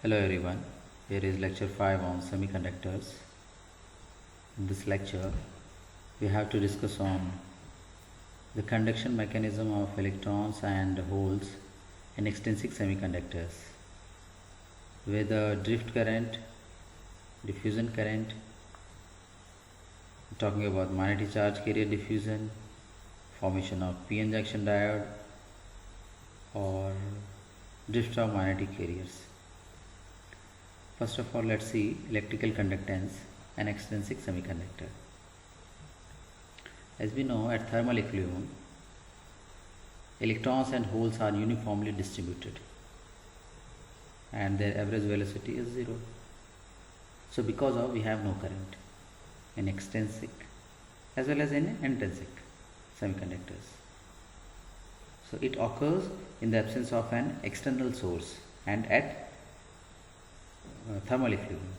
Hello everyone, here is lecture 5 on semiconductors. In this lecture, we have to discuss on the conduction mechanism of electrons and holes in extrinsic semiconductors, with the drift current, diffusion current, talking about magnetic charge carrier diffusion, formation of p-n junction diode, or drift of magnetic carriers. First of all, let's see electrical conductance and extrinsic semiconductor. As we know, at thermal equilibrium, electrons and holes are uniformly distributed and their average velocity is 0. So because of we have no current in extrinsic as well as in intrinsic semiconductors. So it occurs in the absence of an external source and at thermal equilibrium.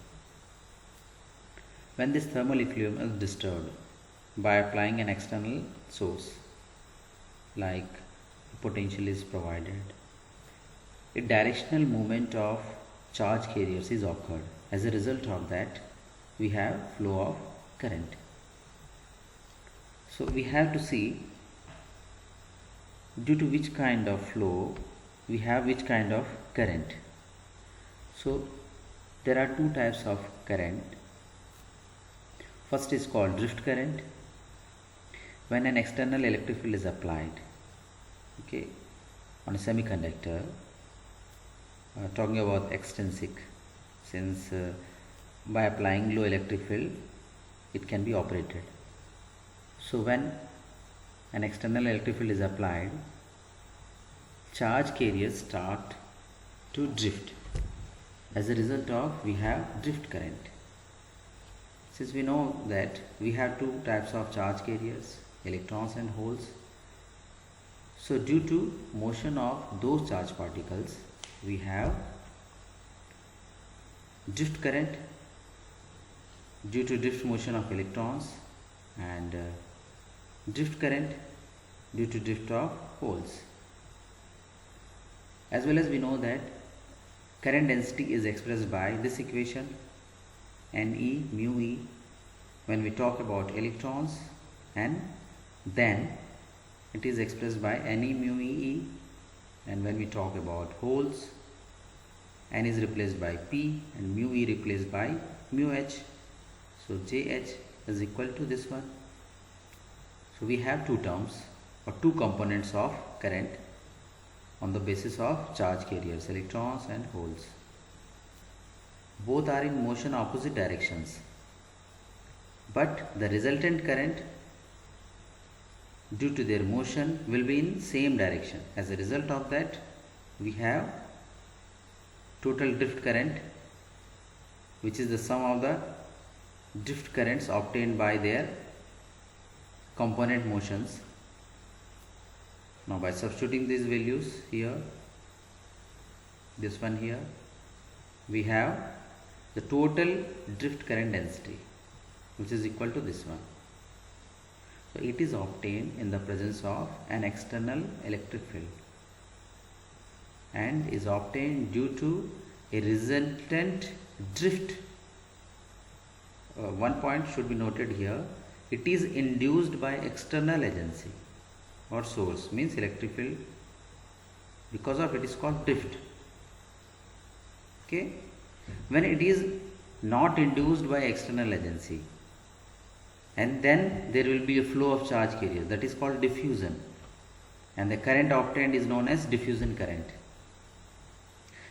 When this thermal equilibrium is disturbed by applying an external source, like potential is provided, a directional movement of charge carriers is occurred. As a result of that, we have flow of current. So we have to see due to which kind of flow we have which kind of current. So there are two types of current. First is called drift current. When an external electric field is applied, on a semiconductor, talking about extrinsic, since by applying low electric field, it can be operated. So when an external electric field is applied, charge carriers start to drift. As a result of, we have drift current. Since we know that we have two types of charge carriers, electrons and holes, so due to motion of those charge particles, we have drift current due to drift motion of electrons and drift current due to drift of holes. As well as we know that current density is expressed by this equation, Ne mu E, when we talk about electrons, and then it is expressed by Ne mu E, and when we talk about holes, N is replaced by P and mu E replaced by mu H. So JH is equal to this one. So we have two terms or two components of current on the basis of charge carriers, electrons and holes. Both are in motion opposite directions, but the resultant current due to their motion will be in same direction. As a result of that, we have total drift current, which is the sum of the drift currents obtained by their component motions. Now by substituting these values here, this one here, we have the total drift current density, which is equal to this one. So it is obtained in the presence of an external electric field and is obtained due to a resultant drift. One point should be noted here, it is induced by external agency or source, means electric field, because of it is called drift. When it is not induced by external agency, and then there will be a flow of charge carrier, that is called diffusion, and the current obtained is known as diffusion current.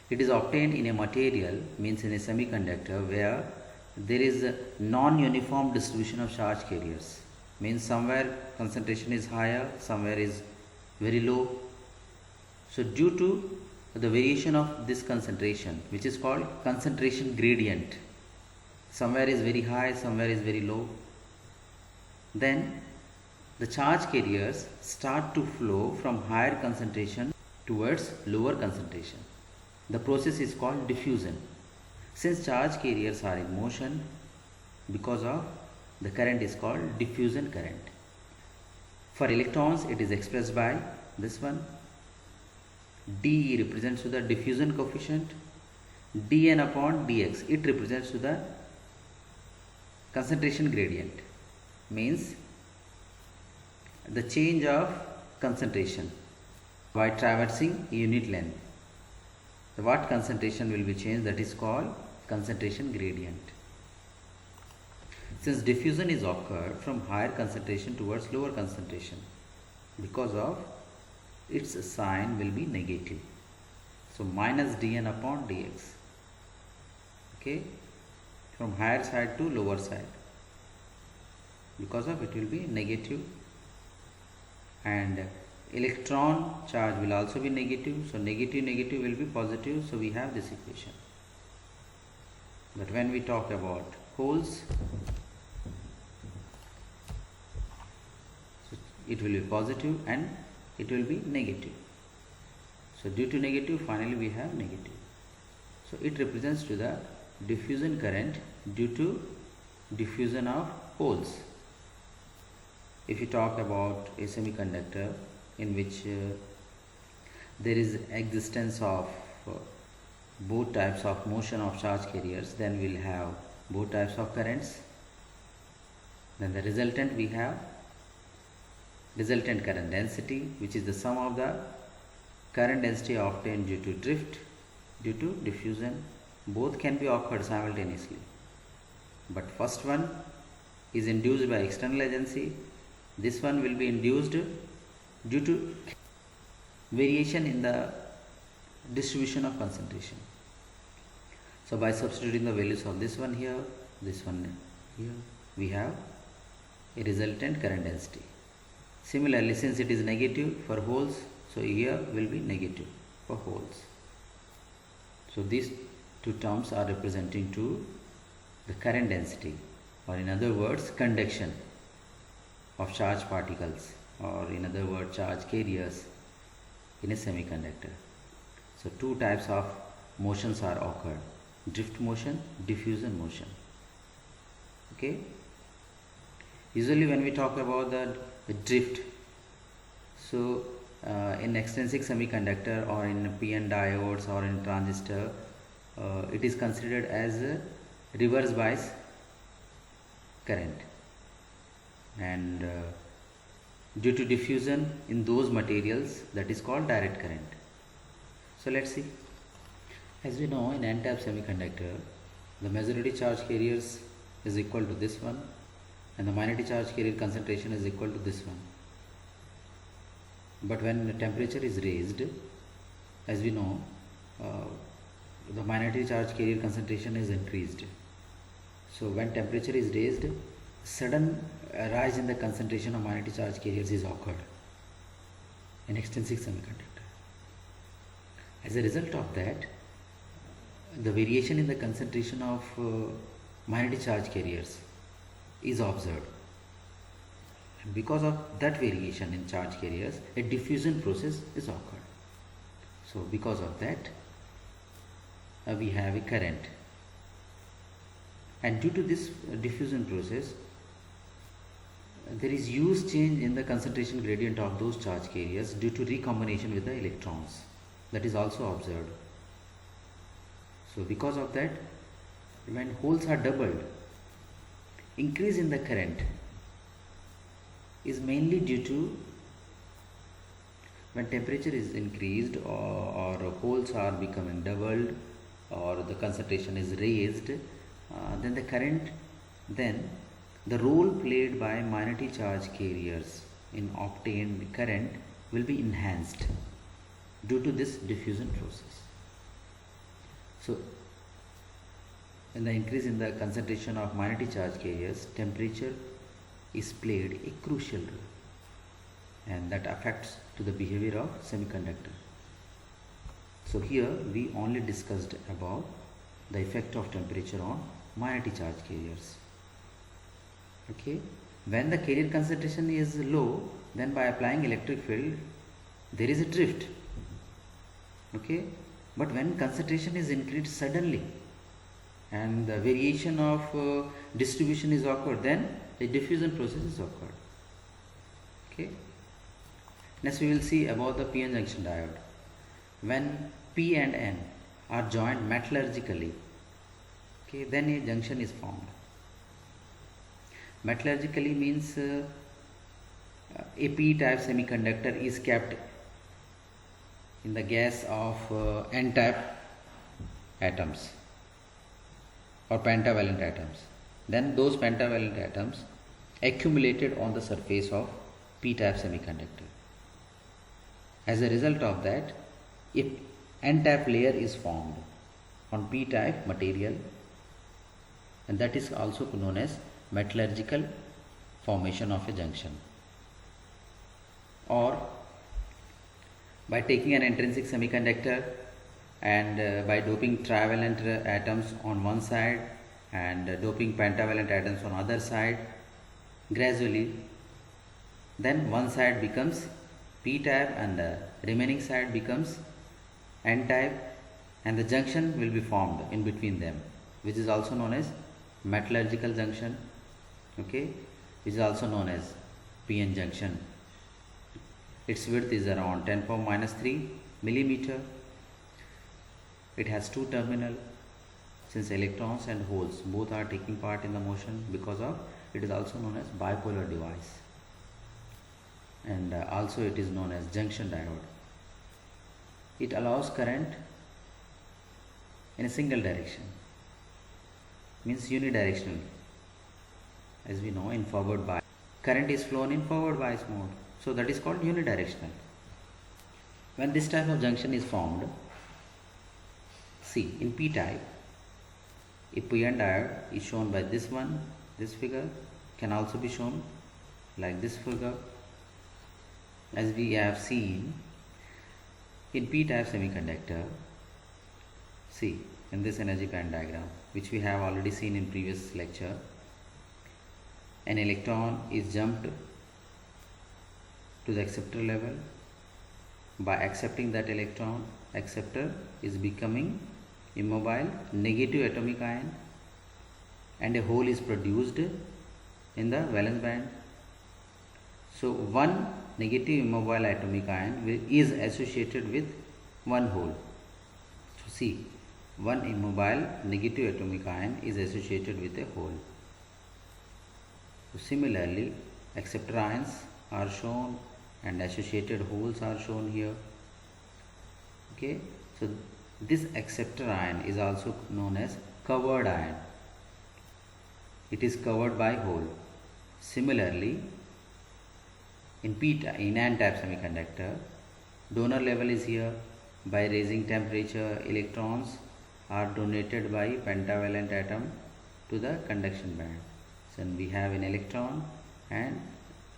It is obtained in a material, means in a semiconductor, where there is a non-uniform distribution of charge carriers, means somewhere concentration is higher, somewhere is very low. So due to the variation of this concentration, which is called concentration gradient, somewhere is very high, somewhere is very low, then the charge carriers start to flow from higher concentration towards lower concentration. The process is called diffusion. Since charge carriers are in motion, because of the current is called diffusion current. For electrons, it is expressed by this one. dE represents the diffusion coefficient, dN upon dx, it represents to the concentration gradient, means the change of concentration by traversing unit length. What concentration will be changed, that is called concentration gradient. Since diffusion is occurred from higher concentration towards lower concentration, because of its sign will be negative. So minus dN upon dx. Okay, from higher side to lower side, because of it will be negative, and electron charge will also be negative. So negative will be positive. So we have this equation. But when we talk about holes, so it will be positive and it will be negative. So due to negative, finally we have negative. So it represents to the diffusion current due to diffusion of holes. If you talk about a semiconductor in which there is existence of both types of motion of charge carriers, then we'll have both types of currents. Then the resultant, we have resultant current density, which is the sum of the current density obtained due to drift, due to diffusion. Both can be occurred simultaneously, but first one is induced by external agency. This one will be induced due to variation in the distribution of concentration. So by substituting the values of this one here, this one here, we have a resultant current density. Similarly, since it is negative for holes, so here will be negative for holes. So these two terms are representing to the current density, or in other words, conduction of charged particles, or in other words, charge carriers in a semiconductor. So two types of motions are occurred: drift motion, diffusion motion. Okay. Usually when we talk about the drift, so in extrinsic semiconductor or in PN diodes or in transistor, it is considered as a reverse bias current, and due to diffusion in those materials, that is called direct current. So let's see. As we know, in n-type semiconductor, the majority charge carriers is equal to this one, and the minority charge carrier concentration is equal to this one. But when the temperature is raised, as we know, the minority charge carrier concentration is increased. So when temperature is raised, sudden rise in the concentration of minority charge carriers is occurred in extrinsic semiconductor. As a result of that, the variation in the concentration of minority charge carriers is observed. And because of that variation in charge carriers, a diffusion process is occurred. So because of that, we have a current, and due to this diffusion process, there is huge change in the concentration gradient of those charge carriers due to recombination with the electrons. That is also observed. So because of that, when holes are doubled, increase in the current is mainly due to when temperature is increased, or holes are becoming doubled, or the concentration is raised, then the current, then the role played by minority charge carriers in obtained current will be enhanced due to this diffusion process. So in the increase in the concentration of minority charge carriers, temperature is played a crucial role, and that affects to the behavior of semiconductor. So here we only discussed about the effect of temperature on minority charge carriers. Okay, when the carrier concentration is low, then by applying electric field there is a drift. Okay, but when concentration is increased suddenly and the variation of distribution is occurred, then a diffusion process is occurred. Okay, next we will see about the PN junction diode. When P and N are joined metallurgically, okay, then a junction is formed. Metallurgically means a p-type semiconductor is kept in the gas of n-type atoms or pentavalent atoms. Then those pentavalent atoms accumulated on the surface of p-type semiconductor. As a result of that, a n-type layer is formed on p-type material, and that is also known as metallurgical formation of a junction. Or by taking an intrinsic semiconductor and by doping trivalent atoms on one side and doping pentavalent atoms on other side, gradually then one side becomes p-type and the remaining side becomes n-type, and the junction will be formed in between them, which is also known as metallurgical junction, okay, which is also known as p-n junction. Its width is around 10⁻³ millimeter. It has two terminals, since electrons and holes both are taking part in the motion. Because of it is also known as bipolar device, and also it is known as junction diode. It allows current in a single direction, means unidirectional. As we know, in forward bias, current is flown in forward bias mode, so that is called unidirectional. When this type of junction is formed, see, in p-type, a p-n diode is shown by this one. This figure can also be shown like this figure. As we have seen in p-type semiconductor, see, in this energy band diagram, which we have already seen in previous lecture, an electron is jumped to the acceptor level. By accepting that electron, acceptor is becoming immobile, negative atomic ion, and a hole is produced in the valence band. So one negative immobile atomic ion is associated with one hole. So see, one immobile negative atomic ion is associated with a hole. So similarly, acceptor ions are shown and associated holes are shown here. Okay, so this acceptor ion is also known as covered ion. It is covered by hole. Similarly, in n-type semiconductor, donor level is here. By raising temperature, electrons are donated by pentavalent atom to the conduction band. So we have an electron, and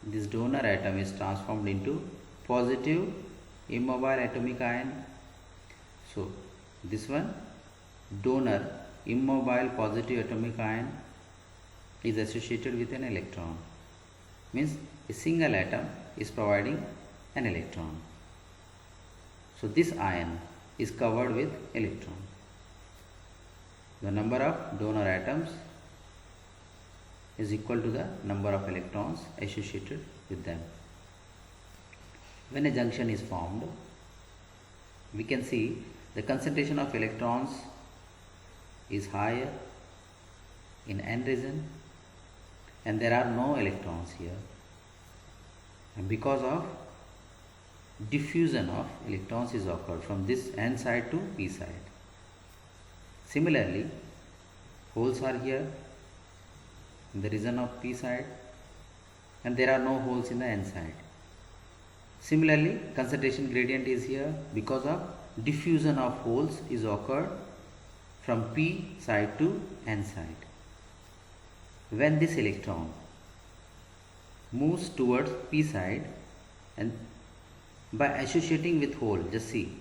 this donor atom is transformed into positive immobile atomic ion. So this one, donor immobile positive atomic ion, is associated with an electron, means a single atom is providing an electron. So this ion is covered with electron. The number of donor atoms is equal to the number of electrons associated with them. When a junction is formed, we can see the concentration of electrons is higher in n region, and there are no electrons here, and because of diffusion of electrons is occurred from this n side to p side. Similarly, holes are here in the region of p side, and there are no holes in the n side. Similarly, concentration gradient is here because of diffusion of holes is occurred from p side to n side. When this electron moves towards p side, and by associating with hole, just see,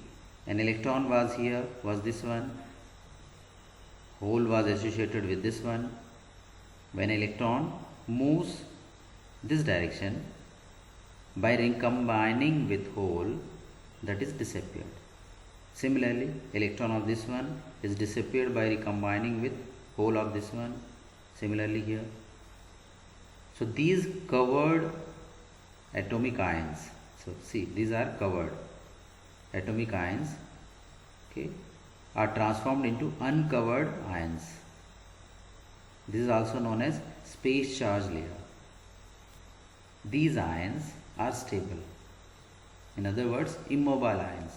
an electron was here, was this one, hole was associated with this one. When electron moves this direction, by recombining with hole, that is disappeared. Similarly, electron of this one is disappeared by recombining with hole of this one. Similarly here. So these covered atomic ions, so see, these are covered atomic ions, okay, are transformed into uncovered ions. This is also known as space charge layer. These ions are stable. In other words, immobile ions.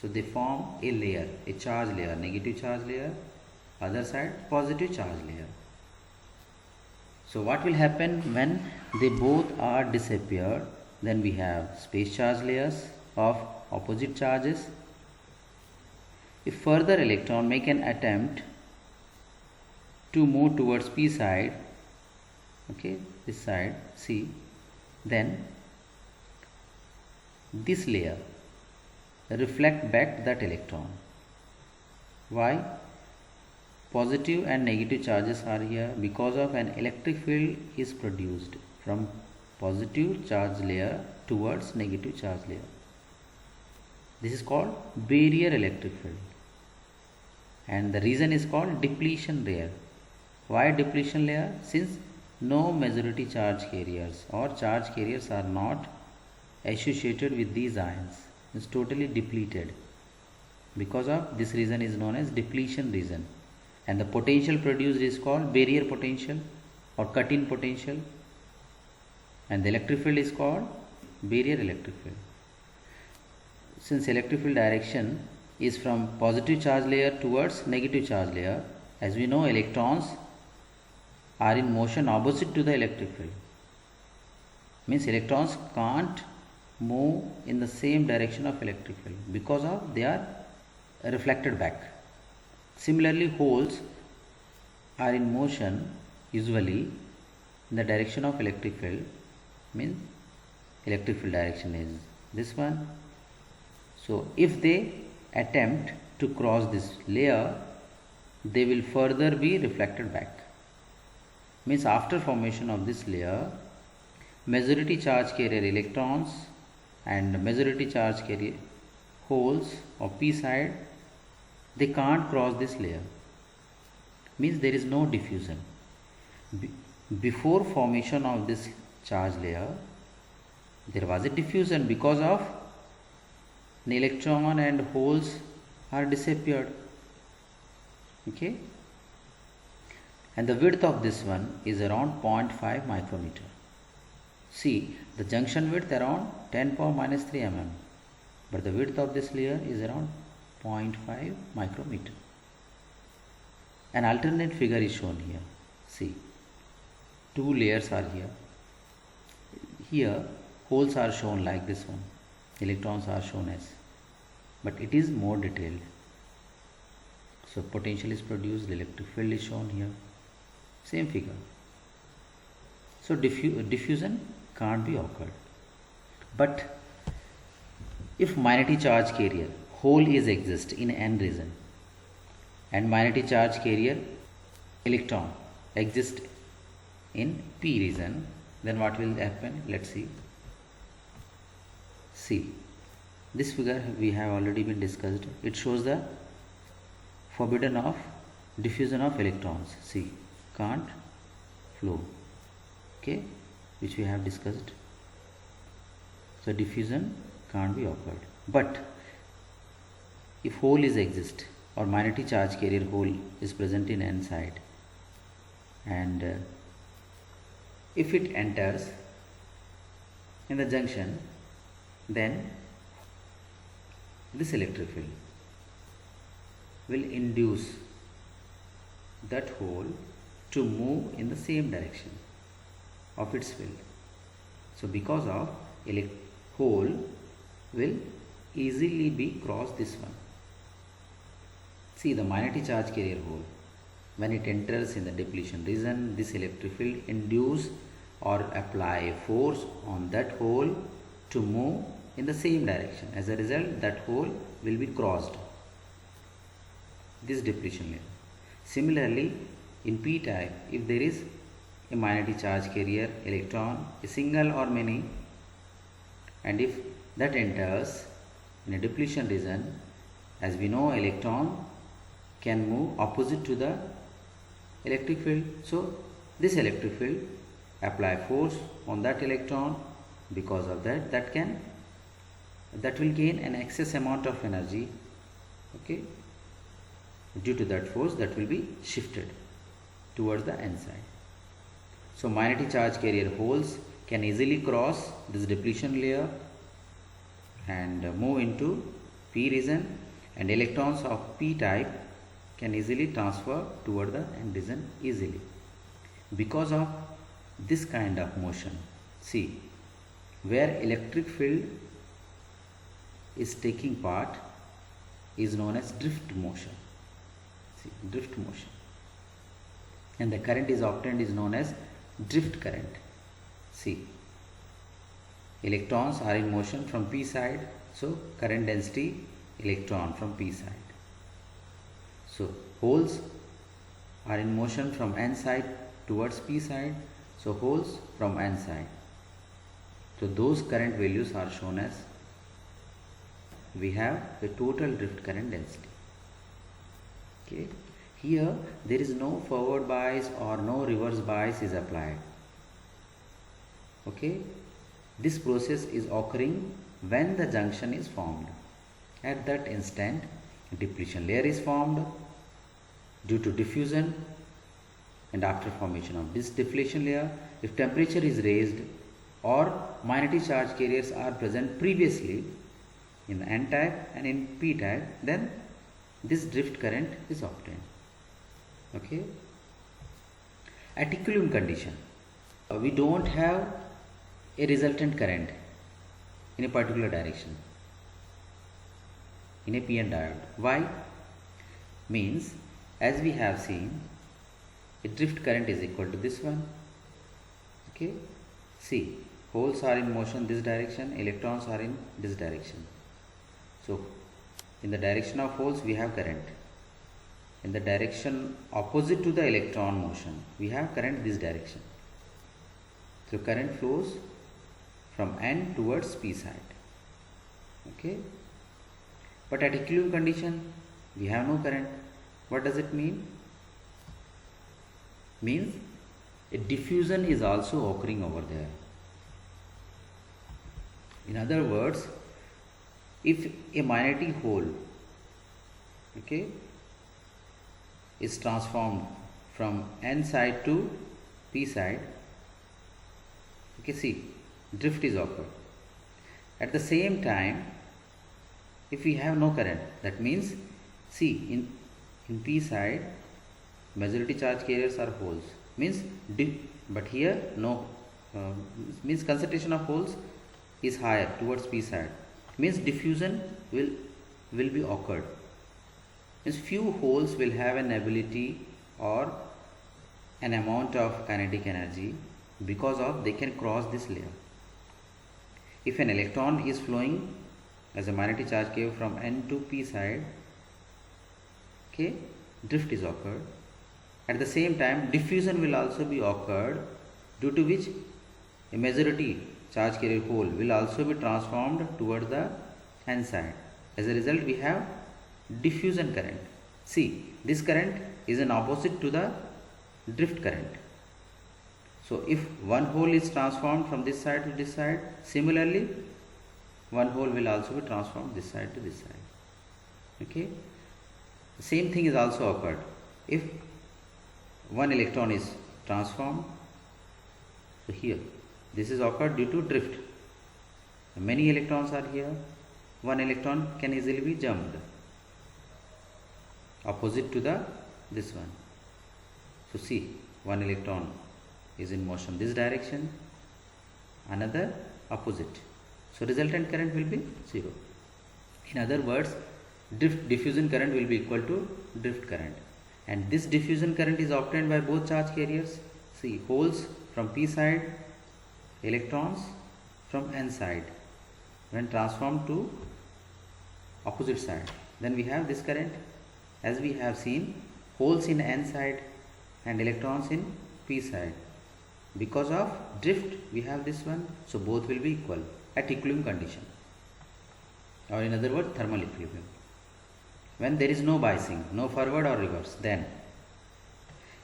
So they form a layer, a charge layer, negative charge layer, other side positive charge layer. So what will happen when they both are disappeared? Then we have space charge layers of opposite charges. If further electron make an attempt to move towards p side, okay, this side C, then this layer reflect back that electron. Why? Positive and negative charges are here because of an electric field is produced from positive charge layer towards negative charge layer. This is called barrier electric field, and the reason is called depletion layer. Why depletion layer? Since no majority charge carriers or charge carriers are not associated with these ions, it's totally depleted. Because of this reason is known as depletion reason, and the potential produced is called barrier potential or cut-in potential, and the electric field is called barrier electric field. Since electric field direction is from positive charge layer towards negative charge layer, as we know, electrons are in motion opposite to the electric field. Means electrons can't move in the same direction of electric field because of they are reflected back. Similarly, holes are in motion usually in the direction of electric field, means electric field direction is this one. So if they attempt to cross this layer, they will further be reflected back. Means after formation of this layer, majority charge carrier electrons and majority charge carrier holes of p side, they can't cross this layer. Means there is no diffusion. Before formation of this charge layer, there was a diffusion because of the electron and holes are disappeared. Okay, and the width of this one is around 0.5 micrometer. See, the junction width around 10 power minus 3 mm, but the width of this layer is around 0.5 micrometer. An alternate figure is shown here. See, two layers are here. Here holes are shown like this one, electrons are shown as, but it is more detailed. So potential is produced, the electric field is shown here, same figure. So diffusion can't be occurred. But if minority charge carrier hole is exist in n region and minority charge carrier electron exist in p region, then what will happen? Let's see. See, this figure we have already been discussed. It shows the forbidden of diffusion of electrons. See, can't flow, okay, which we have discussed. So diffusion can't be occurred. But if hole is exist or minority charge carrier hole is present in n side, and if it enters in the junction, then this electric field will induce that hole to move in the same direction of its field. So because of hole will easily be crossed this one. See, the minority charge carrier hole, when it enters in the depletion region, this electric field induce or apply force on that hole to move in the same direction. As a result, that hole will be crossed, this depletion layer. Similarly, in p type, if there is a minority charge carrier electron, a single or many, and if that enters in a depletion region, as we know, electron can move opposite to the electric field. So this electric field apply force on that electron. Because of that will gain an excess amount of energy, okay, Due to that force, that will be shifted towards the n side. So magnetic charge carrier holes can easily cross this depletion layer and move into p region, and electrons of p type can easily transfer toward the n region easily. Because of this kind of motion, see, where electric field is taking part is known as drift motion. See, drift motion, and the current is obtained is known as drift current. See, electrons are in motion from p side, so current density electron from p side. So holes are in motion from n side towards p side, so holes from n side. So those current values are shown as, we have the total drift current density. Okay, here there is no forward bias or no reverse bias is applied. Okay, this process is occurring when the junction is formed. At that instant, depletion layer is formed due to diffusion, and after formation of this depletion layer, if temperature is raised or magnetic charge carriers are present previously in the n type and in p type, then this drift current is obtained. Okay, at equilibrium condition, we don't have a resultant current in a particular direction in a PN diode. Why? Means, as we have seen, a drift current is equal to this one. Okay, see, holes are in motion this direction, electrons are in this direction. So in the direction of holes we have current, in the direction opposite to the electron motion we have current this direction. So current flows from n towards p side. Okay, but at equilibrium condition we have no current. What does it mean? Means a diffusion is also occurring over there. In other words, if a magnetic hole, okay, is transformed from n side to p side, okay, see, drift is occurred. At the same time, if we have no current, that means, see, in p side majority charge carriers are holes, means but here no, means concentration of holes is higher towards p side, means diffusion will be occurred. Means few holes will have an ability or an amount of kinetic energy because of they can cross this layer. If an electron is flowing as a magnetic charge carrier from n to p side, okay, drift is occurred. At the same time, diffusion will also be occurred, due to which a majority charge carrier hole will also be transformed toward the n side. As a result, we have diffusion current. See, this current is an opposite to the drift current. So if one hole is transformed from this side to this side, similarly one hole will also be transformed this side to this side. Okay, the same thing is also occurred if one electron is transformed. So here this is occurred due to drift. Many electrons are here, one electron can easily be jumped opposite to the this one. So see, one electron is in motion this direction, another opposite, so resultant current will be 0. In other words, diffusion current will be equal to drift current, and this diffusion current is obtained by both charge carriers. See, holes from p side, electrons from n side, when transformed to opposite side, then we have this current. As we have seen, holes in n side and electrons in p side. Because of drift we have this one, so both will be equal at equilibrium condition, or in other words thermal equilibrium. When there is no biasing, no forward or reverse, then,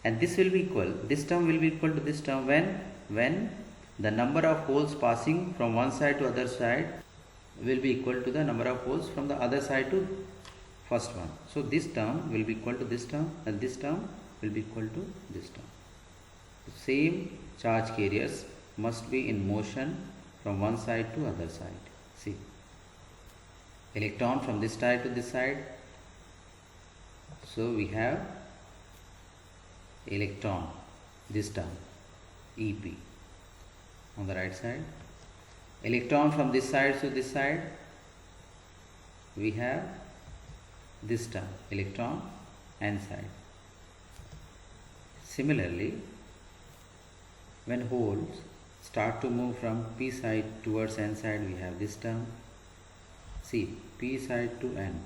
and this will be equal, this term will be equal to this term when the number of holes passing from one side to other side will be equal to the number of holes from the other side to first one. So this term will be equal to this term and this term will be equal to this term. The same charge carriers must be in motion from one side to other side. See, electron from this side to this side. So we have electron, this term EP on the right side. Electron from this side to this side, we have this term electron n side. Similarly, when holes start to move from p side towards n side, we have this term. See, p side to n.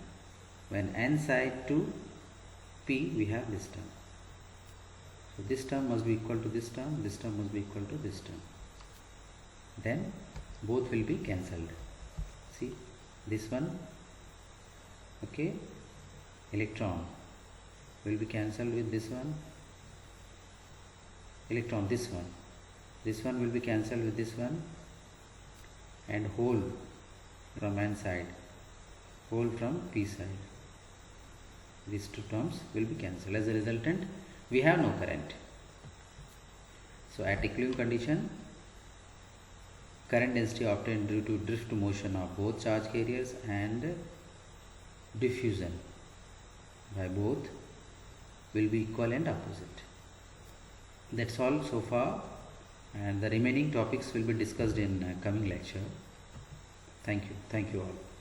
When n side to p, we have this term. So this term must be equal to this term, this term must be equal to this term. Then both will be cancelled. See, this one, okay, electron will be cancelled with this one, electron, this one will be cancelled with this one, and hole from n side, hole from p side. These two terms will be cancelled. As a resultant, we have no current. So at equilibrium condition, current density obtained due to drift motion of both charge carriers and diffusion by both will be equal and opposite. That's all so far, and the remaining topics will be discussed in coming lecture. Thank you all.